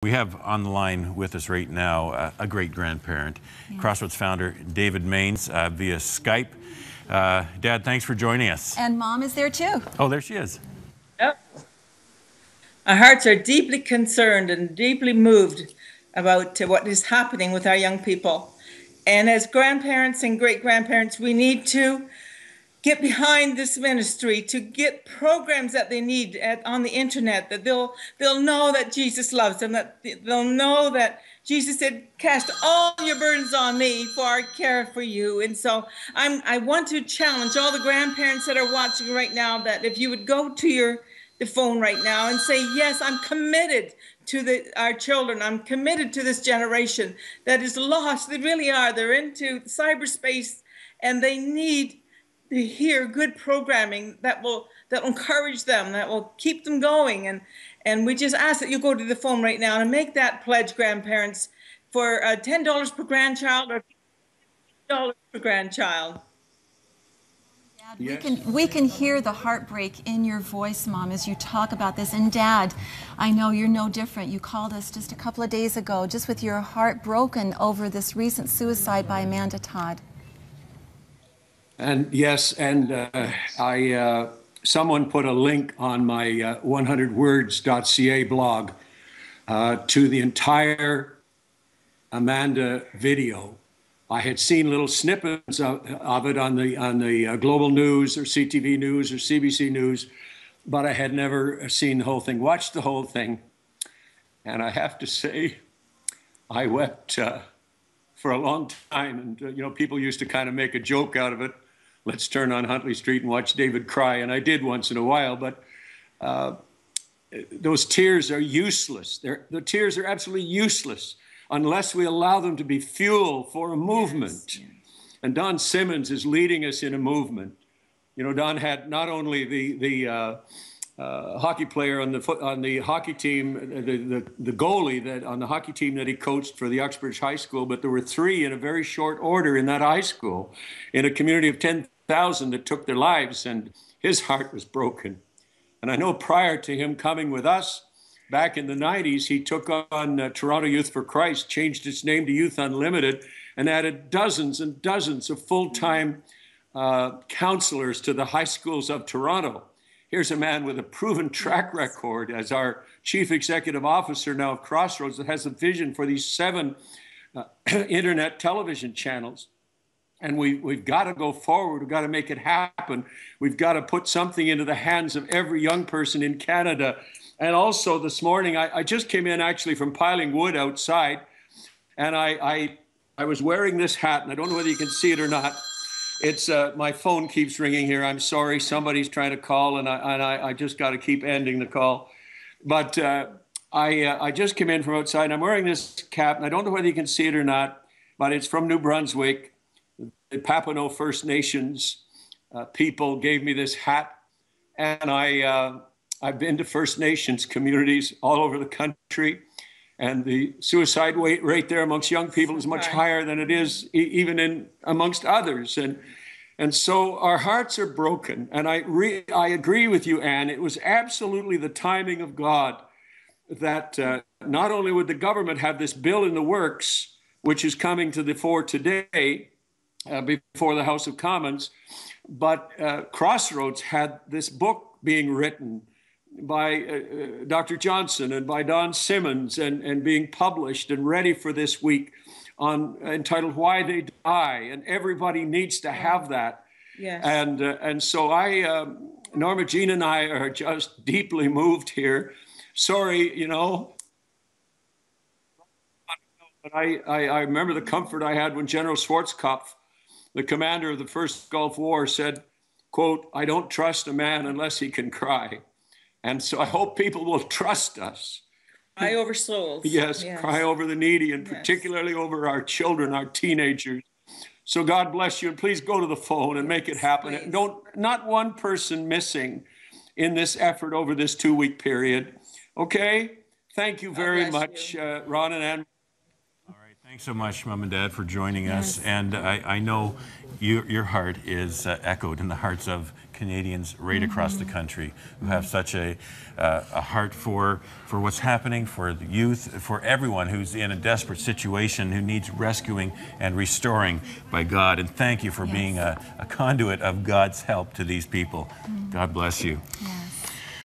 We have on the line with us right now a great-grandparent, Crossroads founder David Mainse via Skype. Dad, thanks for joining us. And Mom is there too. Oh, there she is. Yep. Our hearts are deeply concerned and deeply moved about what is happening with our young people. And as grandparents and great-grandparents, we need to get behind this ministry, to get programs that they need on the internet, that they'll know that Jesus loves them, that they'll know that Jesus said, cast all your burdens on me, for I care for you. And so I want to challenge all the grandparents that are watching right now, that if you would go to the phone right now and say, yes, I'm committed to our children. I'm committed to this generation that is lost. They really are. They're into cyberspace, and they need to hear good programming that will encourage them, that will keep them going. And we just ask that you go to the phone right now and make that pledge, grandparents, for $10 per grandchild or $50 per grandchild. Dad, yes. We can hear the heartbreak in your voice, Mom, as you talk about this. And Dad, I know you're no different. You called us just a couple of days ago, just with your heart broken over this recent suicide by Amanda Todd. And yes, and someone put a link on my 100words.ca blog to the entire Amanda video. I had seen little snippets of it on the Global News or CTV News or CBC News, but I had never seen the whole thing, watched the whole thing. And I have to say, I wept for a long time. And, you know, people used to kind of make a joke out of it. Let's turn on Huntley Street and watch David cry. And I did once in a while, but those tears are useless. The tears are absolutely useless unless we allow them to be fuel for a movement. Yes. And Don Simmons is leading us in a movement. You know, Don had not only the hockey player on the hockey team, the goalie that on the hockey team that he coached for the Uxbridge High School, but there were 3 in a very short order in that high school, in a community of 10,000 that took their lives, and his heart was broken. And I know prior to him coming with us, back in the 90s, he took on Toronto Youth for Christ, changed its name to Youth Unlimited, and added dozens and dozens of full-time counselors to the high schools of Toronto. Here's a man with a proven track record as our chief executive officer now of Crossroads that has a vision for these 7 internet television channels. And we've got to go forward. We've got to make it happen. We've got to put something into the hands of every young person in Canada. And also this morning, I just came in actually from piling wood outside, and I was wearing this hat, and I don't know whether you can see it or not. It's my phone keeps ringing here. I'm sorry, somebody's trying to call, and I just got to keep ending the call. But I just came in from outside, and I'm wearing this cap, and I don't know whether you can see it or not, but it's from New Brunswick. The Papineau First Nations people gave me this hat, and I've been to First Nations communities all over the country, and the suicide rate there amongst young people is much higher than it is even amongst others. And so our hearts are broken. And I agree with you, Anne. It was absolutely the timing of God that not only would the government have this bill in the works, which is coming to the fore today before the House of Commons, but Crossroads had this book being written by Dr. Johnson and by Don Simmons and being published and ready for this week entitled Why They Die. And everybody needs to have that. Yes. And so Norma-Jean and I are just deeply moved here. Sorry, you know, but I remember the comfort I had when General Schwarzkopf, the commander of the First Gulf War, said, quote, "I don't trust a man unless he can cry." And so I hope people will trust us. Cry over souls. Yes, cry over the needy, and particularly over our children, our teenagers. So God bless you, and please go to the phone and make it happen. And not one person missing in this effort over this 2-week period. Okay? Thank you very much, Ron and Anne. All right, thanks so much, Mom and Dad, for joining us. And I know your heart is echoed in the hearts of Canadians right across the country who have such a heart for what's happening, for the youth, for everyone who's in a desperate situation, who needs rescuing and restoring by God. And thank you for being a conduit of God's help to these people. God bless you. Yeah.